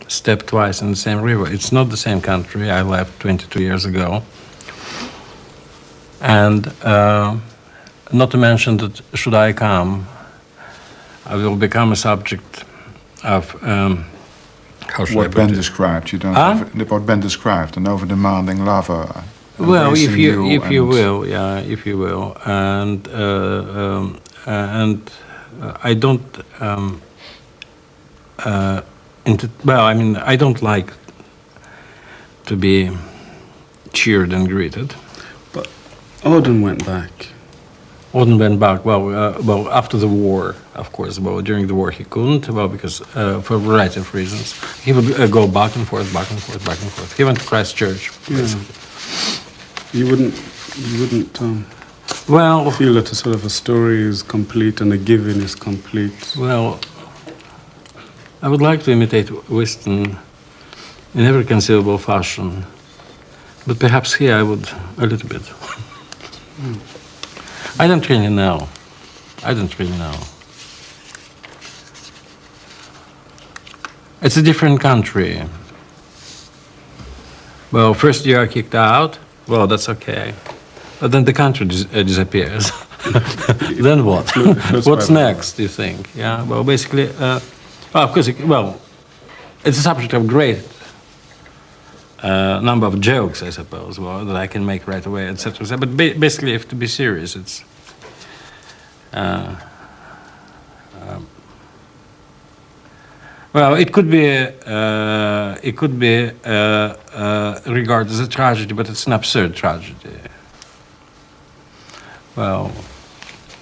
stepped twice in the same river. It's not the same country. I left 22 years ago. And not to mention that should I come, I will become a subject of, how should I What put Ben it? described, you don't Huh? have, what Ben described, an over-demanding lover. Well, if embracing you and- will, yeah, if you will, and I don't. Well, I mean, I don't like to be cheered and greeted. But Odin went back. Odin went back. Well, after the war, of course. Well, during the war he couldn't. Well, because for a variety of reasons, he would go back and forth, back and forth, back and forth. He went to Christchurch. Basically. You wouldn't Well, feel that a sort of a story is complete and a giving is complete. well, I would like to imitate Weston in every conceivable fashion, but perhaps here I would a little bit. I don't really know. I don't really know. It's a different country. Well, first you are kicked out. Well, that's okay. But then the country disappears. Then what? What's next, do you think? Yeah, well, basically, well, of course, it's a subject of great number of jokes, I suppose, well, that I can make right away, etc. But basically, if to be serious, it's well, it could be regarded as a tragedy, but it's an absurd tragedy. Well,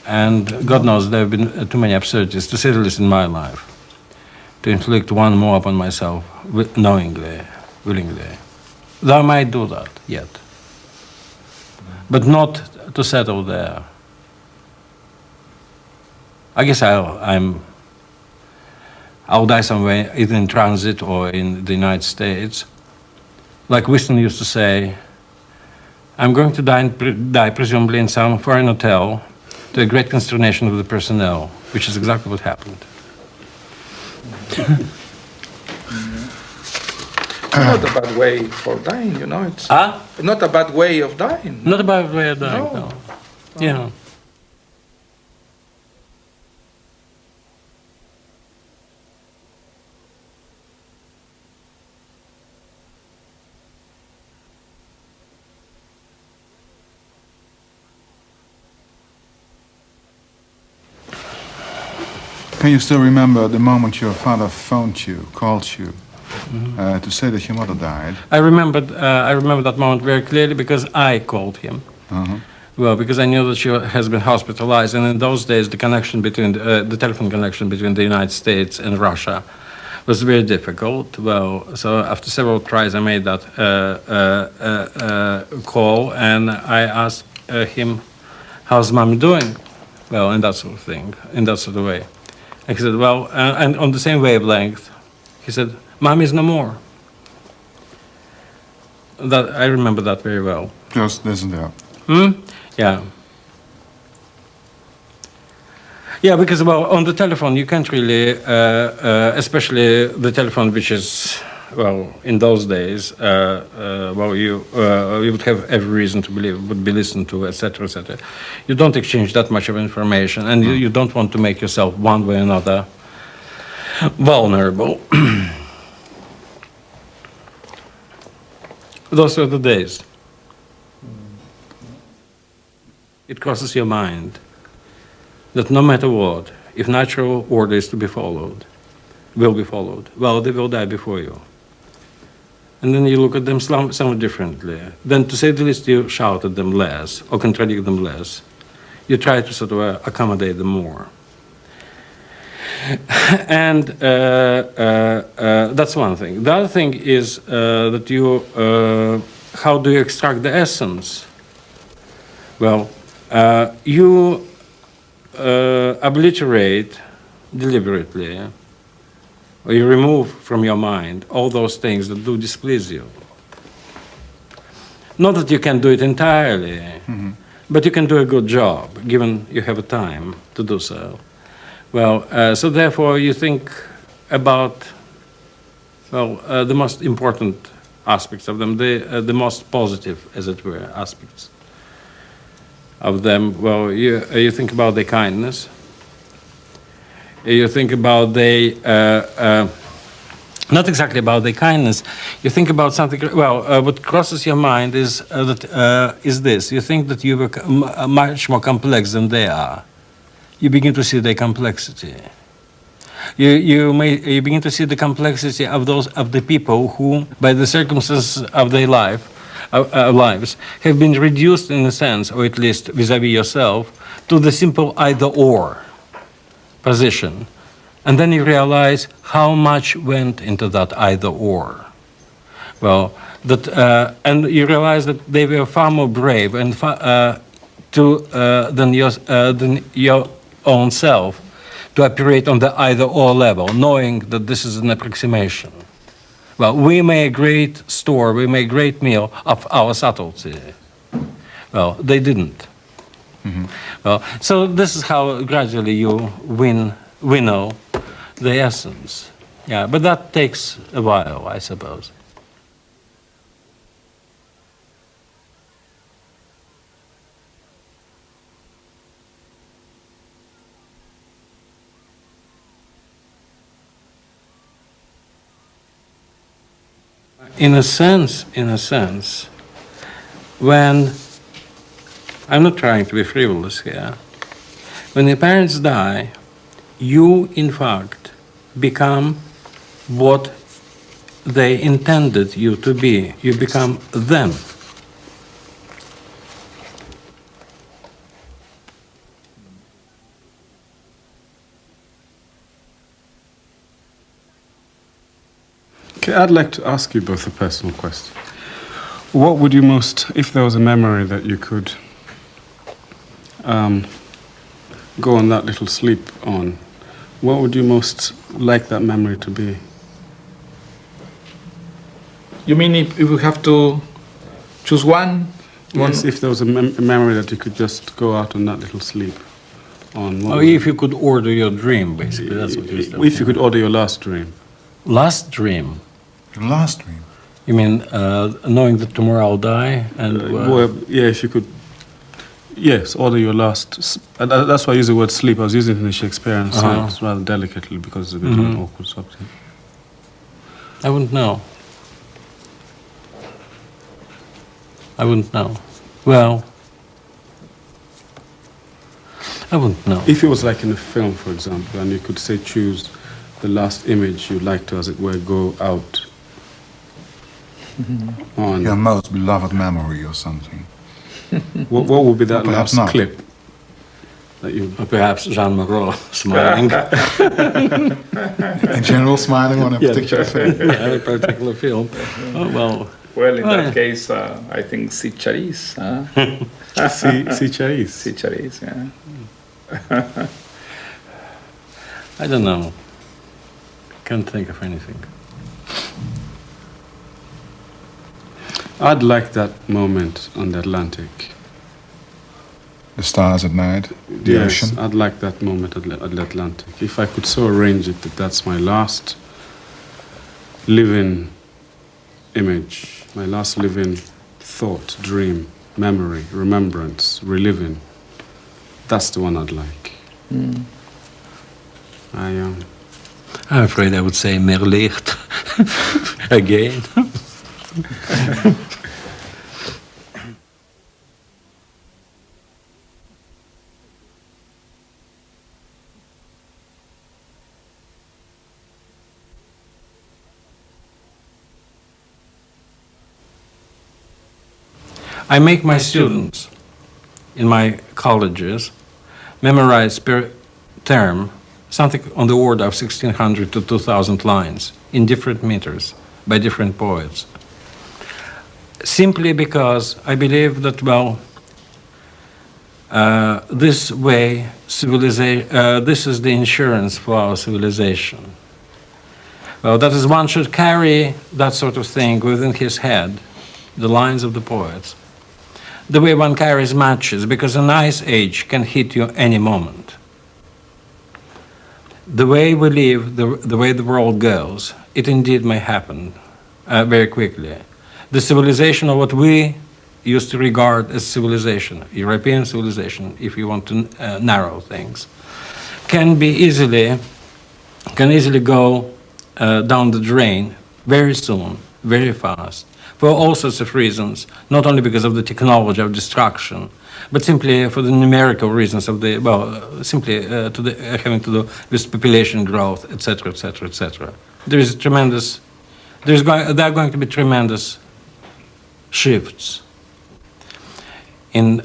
and God knows there have been too many absurdities, to say the least, in my life, to inflict one more upon myself, knowingly, willingly. Though I might do that yet, but not to settle there. I guess I'll die somewhere, either in transit or in the United States. Like Winston used to say, I'm going to die presumably in some foreign hotel, to a great consternation of the personnel, which is exactly what happened. Not a bad way for dying, you know. It's not a bad way of dying. Not a bad way of dying, No. no. Yeah. Can you still remember the moment your father phoned you, called you, to say that your mother died? I remember that moment very clearly because I called him. Well, because I knew that she has been hospitalized, and in those days the connection between the telephone connection between the United States and Russia was very difficult. Well, so after several tries, I made that call, and I asked him, "How's Mommy doing?" Well, and that sort of thing, in that sort of way. And he said, "Well," and on the same wavelength, he said, "Mommy's no more." That I remember that very well. Just listen there. Yeah. Yeah, because, well, on the telephone you can't really, especially the telephone which is, well, in those days, well, you would have every reason to believe it would be listened to, etc., etc. You don't exchange that much of information, and you don't want to make yourself one way or another vulnerable. Those were the days. It crosses your mind that no matter what, if natural order is to be followed, will be followed, well, they will die before you. And then you look at them somewhat differently. Then, to say the least, you shout at them less or contradict them less. You try to sort of accommodate them more. And that's one thing. The other thing is that you, how do you extract the essence? Well, you obliterate deliberately, or you remove from your mind all those things that do displease you. Not that you can do it entirely, but you can do a good job, given you have a time to do so. Well, so therefore you think about well, the most important aspects of them, the most positive, as it were, aspects of them. Well, you think about the kindness. You think about not exactly about the kindness. You think about something. Well, what crosses your mind is this. You think that you are much more complex than they are. You begin to see their complexity. You begin to see the complexity of the people who, by the circumstances of their lives, have been reduced in a sense, or at least vis-à-vis yourself, to the simple either-or position. And then you realize how much went into that either-or. Well, and you realize that they were far more brave and than your own self to operate on the either-or level, knowing that this is an approximation. Well, we make a great store, we make a great meal of our subtlety. Well, they didn't. Mm-hmm. Well, so this is how gradually you winnow the essence. Yeah, but that takes a while, I suppose. In a sense, when, I'm not trying to be frivolous here, when your parents die, you, in fact, become what they intended you to be. You become them. Okay, I'd like to ask you both a personal question. What would you most, if there was a memory that you could go on that little sleep on, what would you most like that memory to be? You mean if you have to choose one? Yes, if there was a memory that you could just go out on that little sleep on. Oh, if you could order your dream, basically, that's what you're saying. If you could order your last dream. Last dream? Your last dream? You mean knowing that tomorrow I'll die? And well, yeah, if you could, yes, order your last. That's why I use the word sleep. I was using it in the Shakespearean sense rather delicately because it's a bit of an awkward subject. I wouldn't know. I wouldn't know. Well, I wouldn't know. If it was like in a film, for example, and you could say choose the last image you'd like to, as it were, go out on. Your most beloved memory or something. What would be that Perhaps last not. clip that you? Or perhaps Jean Moreau smiling. In general, smiling on a particular thing. Yeah, a particular film. Oh, well. Well, in that case, I think Sicharis. Sicharis. Sicharis, yeah. I don't know. Can't think of anything. I'd like that moment on the Atlantic. The stars at night, the Yes, ocean. I'd like that moment at the Atlantic. If I could so arrange it that that's my last living image, my last living thought, dream, memory, remembrance, reliving, that's the one I'd like. I'm afraid I would say meer licht again. I make my students in my colleges memorize per term something on the order of 1,600 to 2,000 lines in different meters by different poets. Simply because I believe that, well, this way, this is the insurance for our civilization. Well, that is, one should carry that sort of thing within his head, the lines of the poets, the way one carries matches, because an ice age can hit you any moment. the way we live, the way the world goes, it indeed may happen very quickly. The civilization of what we used to regard as civilization, European civilization, if you want to narrow things, can easily go down the drain very soon, very fast, for all sorts of reasons, not only because of the technology of destruction, but simply for the numerical reasons of the, well, simply having to do with population growth, etc., etc., etc. There are going to be tremendous shifts in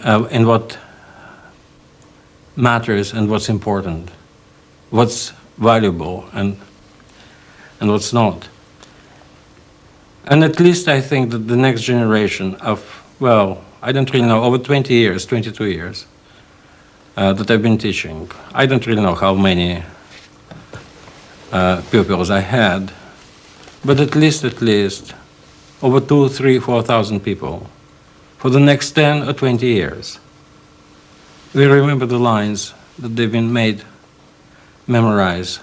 what matters and what's important, what's valuable and what's not. And at least I think that the next generation of, well, I don't really know, over 20 years, 22 years that I've been teaching, I don't really know how many pupils I had, but at least over 2,000, 3,000, 4,000 people for the next 10 or 20 years. We remember the lines that they've been memorize,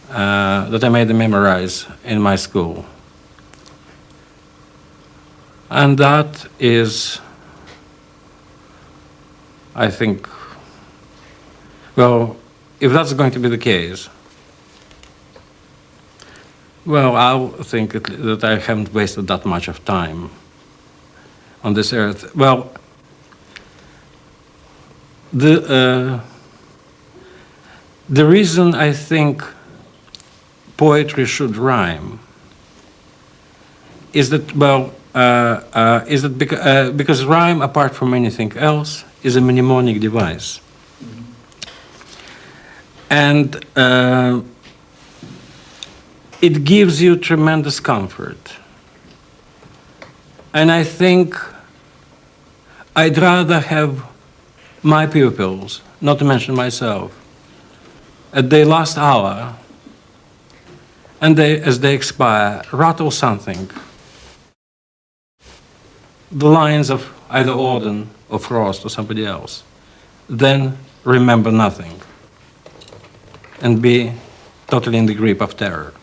that I made them memorize in my school. And that is, I think, well, if that's going to be the case, well, I'll think that I haven't wasted that much of time on this earth. Well, the reason I think poetry should rhyme is that, well, because rhyme, apart from anything else, is a mnemonic device. And it gives you tremendous comfort. And I think I'd rather have my pupils, not to mention myself, at their last hour, and as they expire, rattle something. The lines of either Auden or Frost or somebody else, then remember nothing and be totally in the grip of terror.